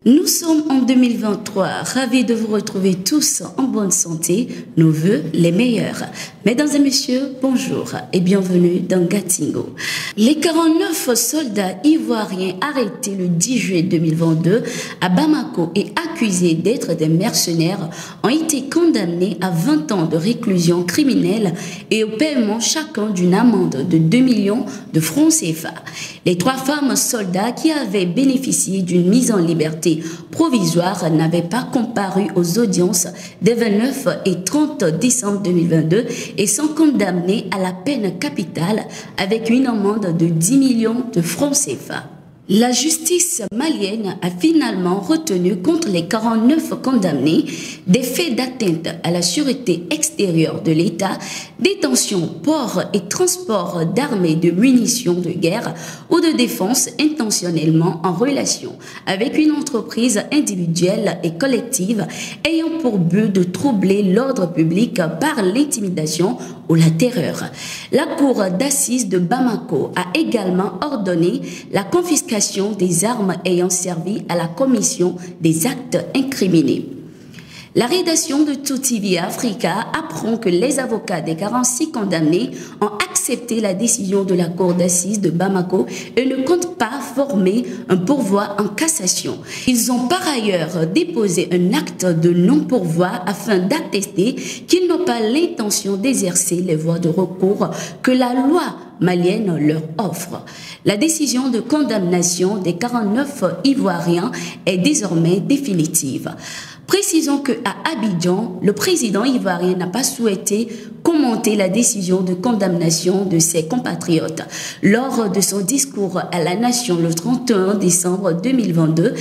Nous sommes en 2023, ravis de vous retrouver tous en bonne santé, nos voeux les meilleurs. Mesdames et messieurs, bonjour et bienvenue dans Gatingo. Les 49 soldats ivoiriens arrêtés le 10 juillet 2022 à Bamako et accusés d'être des mercenaires ont été condamnés à 20 ans de réclusion criminelle et au paiement chacun d'une amende de 2 millions de francs CFA. Les 3 femmes soldats qui avaient bénéficié d'une mise en liberté provisoire n'avaient pas comparu aux audiences des 29 et 30 décembre 2022 et sont condamnées à la peine capitale avec une amende de 10 millions de francs CFA. La justice malienne a finalement retenu contre les 49 condamnés des faits d'atteinte à la sûreté extérieure de l'État, détention, port et transport d'armes et de munitions de guerre ou de défense intentionnellement en relation avec une entreprise individuelle et collective ayant pour but de troubler l'ordre public par l'intimidation ou la terreur. La cour d'assises de Bamako a également ordonné la confiscation des armes ayant servi à la commission des actes incriminés. La rédaction de Tout TV Africa apprend que les avocats des 46 condamnés ont accepté la décision de la cour d'assises de Bamako et ne comptent pas former un pourvoi en cassation. Ils ont par ailleurs déposé un acte de non-pourvoi afin d'attester qu'ils n'ont pas l'intention d'exercer les voies de recours que la loi malienne leur offre. La décision de condamnation des 49 Ivoiriens est désormais définitive. Précisons qu'à Abidjan, le président ivoirien n'a pas souhaité commenter la décision de condamnation de ses compatriotes. Lors de son discours à la nation le 31 décembre 2022,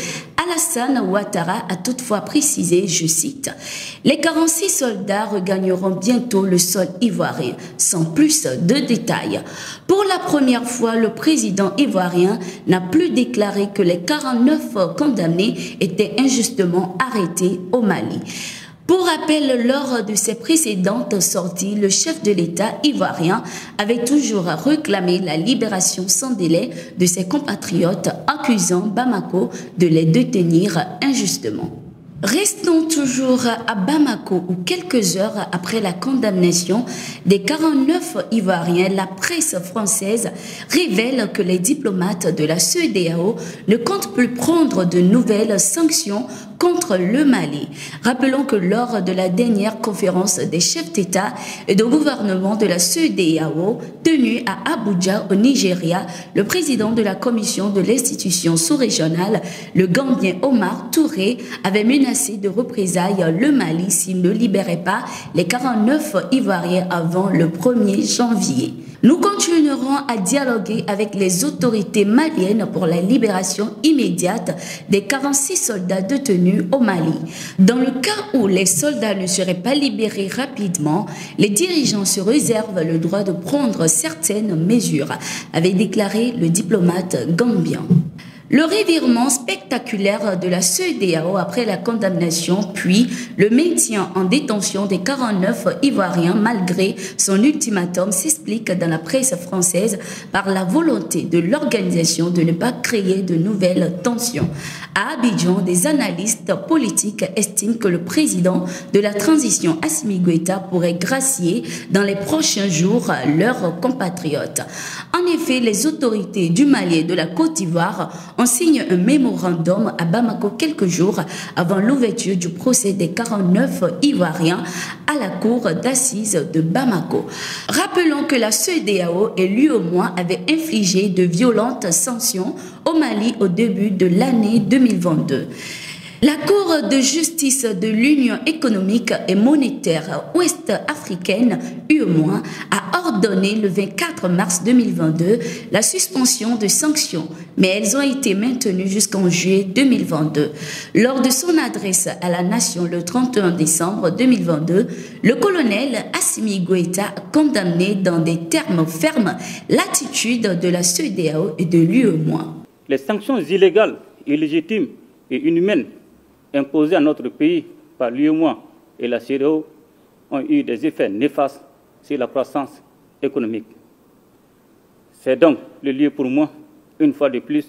Alassane Ouattara a toutefois précisé, je cite, « Les 46 soldats regagneront bientôt le sol ivoirien, sans plus de détails. » Pour la première fois, le président ivoirien n'a plus déclaré que les 49 condamnés étaient injustement arrêtés au Mali. Pour rappel, lors de ses précédentes sorties, le chef de l'État ivoirien avait toujours réclamé la libération sans délai de ses compatriotes, accusant Bamako de les détenir injustement. Restons toujours à Bamako où quelques heures après la condamnation des 49 Ivoiriens, la presse française révèle que les diplomates de la CEDEAO ne comptent plus prendre de nouvelles sanctions contre le Mali. Rappelons que lors de la dernière conférence des chefs d'État et de gouvernement de la CEDEAO tenue à Abuja au Nigeria, le président de la commission de l'institution sous-régionale, le Gambien Omar Touré, avait menacé de représailles le Mali s'il ne libérait pas les 49 Ivoiriens avant le 1er janvier. Nous continuerons à dialoguer avec les autorités maliennes pour la libération immédiate des 46 soldats détenus au Mali. Dans le cas où les soldats ne seraient pas libérés rapidement, les dirigeants se réservent le droit de prendre certaines mesures, avait déclaré le diplomate gambien. Le revirement spectaculaire de la CEDEAO après la condamnation, puis le maintien en détention des 49 Ivoiriens malgré son ultimatum s'explique dans la presse française par la volonté de l'organisation de ne pas créer de nouvelles tensions. À Abidjan, des analystes politiques estiment que le président de la transition Assimi Goïta pourrait gracier dans les prochains jours leurs compatriotes. En effet, les autorités du Mali et de la Côte d'Ivoire ont signé un mémorandum à Bamako quelques jours avant l'ouverture du procès des 49 Ivoiriens à la cour d'assises de Bamako. Rappelons que la CEDEAO et l'UEMOA avaient infligé de violentes sanctions au Mali au début de l'année 2022. La Cour de justice de l'Union économique et monétaire ouest-africaine, UEMOA, a ordonné le 24 mars 2022 la suspension de sanctions, mais elles ont été maintenues jusqu'en juillet 2022. Lors de son adresse à la nation le 31 décembre 2022, le colonel Assimi Goïta a condamné dans des termes fermes l'attitude de la CEDEAO et de l'UEMOA. Les sanctions illégales, illégitimes et inhumaines imposées à notre pays par l'UEMOA et la CEDEAO ont eu des effets néfastes sur la croissance économique. C'est donc le lieu pour moi, une fois de plus,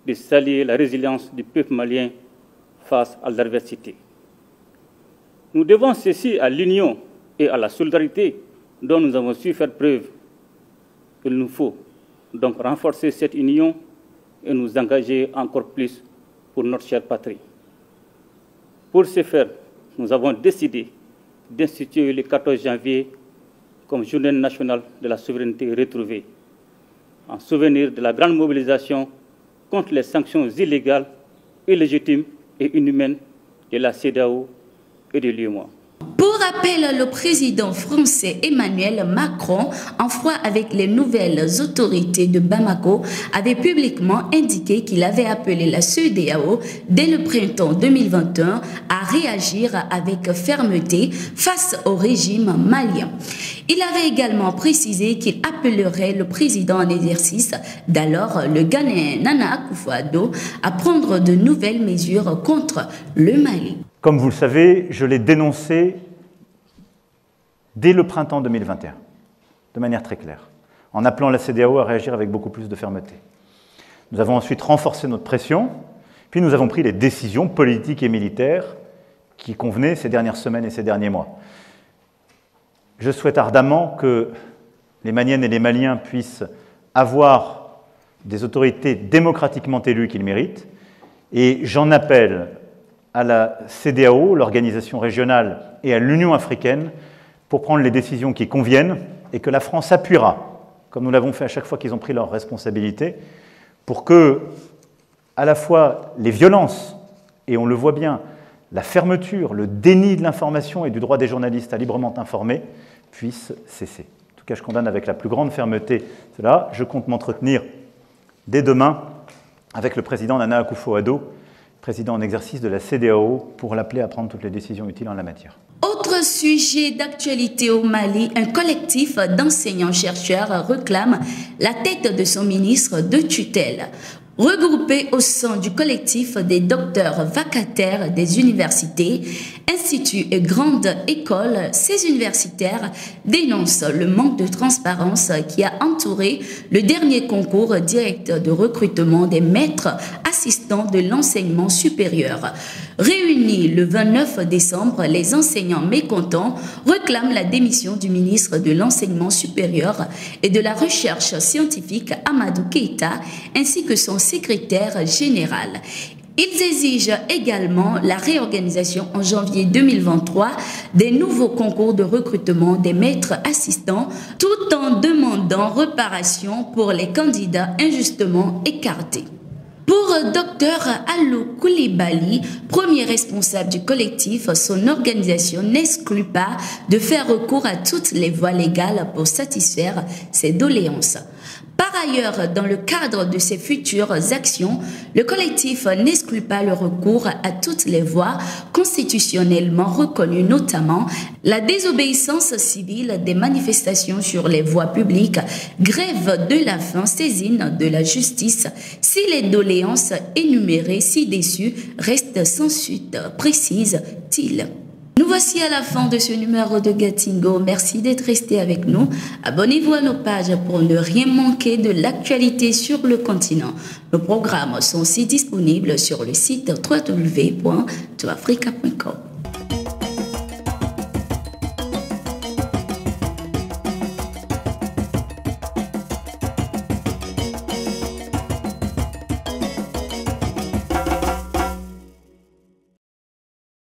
de saluer la résilience du peuple malien face à l'adversité. Nous devons ceci à l'union et à la solidarité dont nous avons su faire preuve. Il nous faut donc renforcer cette union et nous engager encore plus pour notre chère patrie. Pour ce faire, nous avons décidé d'instituer le 14 janvier comme journée nationale de la souveraineté retrouvée, en souvenir de la grande mobilisation contre les sanctions illégales, illégitimes et inhumaines de la CEDEAO et de l'UEMOA. Pour rappel, le président français Emmanuel Macron, en froid avec les nouvelles autorités de Bamako, avait publiquement indiqué qu'il avait appelé la CEDEAO dès le printemps 2021 à réagir avec fermeté face au régime malien. Il avait également précisé qu'il appellerait le président en exercice d'alors, le Ghanéen Nana Akufo-Addo, à prendre de nouvelles mesures contre le Mali. Comme vous le savez, je l'ai dénoncé dès le printemps 2021, de manière très claire, en appelant la CEDEAO à réagir avec beaucoup plus de fermeté. Nous avons ensuite renforcé notre pression, puis nous avons pris les décisions politiques et militaires qui convenaient ces dernières semaines et ces derniers mois. Je souhaite ardemment que les Maliennes et les Maliens puissent avoir des autorités démocratiquement élues qu'ils méritent, et j'en appelle à la CEDEAO, l'organisation régionale, et à l'Union africaine pour prendre les décisions qui conviennent et que la France appuiera, comme nous l'avons fait à chaque fois qu'ils ont pris leurs responsabilités, pour que, à la fois, les violences, et on le voit bien, la fermeture, le déni de l'information et du droit des journalistes à librement informer, puissent cesser. En tout cas, je condamne avec la plus grande fermeté cela. Je compte m'entretenir dès demain avec le président Nana Akufo-Addo, président en exercice de la CEDEAO, pour l'appeler à prendre toutes les décisions utiles en la matière. Autre sujet d'actualité au Mali, un collectif d'enseignants-chercheurs réclame la tête de son ministre de tutelle. Regroupés au sein du collectif des docteurs vacataires des universités, instituts et grandes écoles, ces universitaires dénoncent le manque de transparence qui a entouré le dernier concours direct de recrutement des maîtres assistants de l'enseignement supérieur. Réunis le 29 décembre, les enseignants mécontents réclament la démission du ministre de l'Enseignement supérieur et de la Recherche scientifique Amadou Keïta ainsi que son secrétaire général. Ils exigent également la réorganisation en janvier 2023 des nouveaux concours de recrutement des maîtres assistants tout en demandant réparation pour les candidats injustement écartés. Pour Dr Alou Koulibaly, premier responsable du collectif, son organisation n'exclut pas de faire recours à toutes les voies légales pour satisfaire ses doléances. Par ailleurs, dans le cadre de ses futures actions, le collectif n'exclut pas le recours à toutes les voies constitutionnellement reconnues, notamment la désobéissance civile des manifestations sur les voies publiques, grève de la faim, saisine de la justice, si les doléances énumérées ci-dessus restent sans suite, précise-t-il. Nous voici à la fin de ce numéro de Gatingo. Merci d'être resté avec nous. Abonnez-vous à nos pages pour ne rien manquer de l'actualité sur le continent. Nos programmes sont aussi disponibles sur le site www.toafrica.com.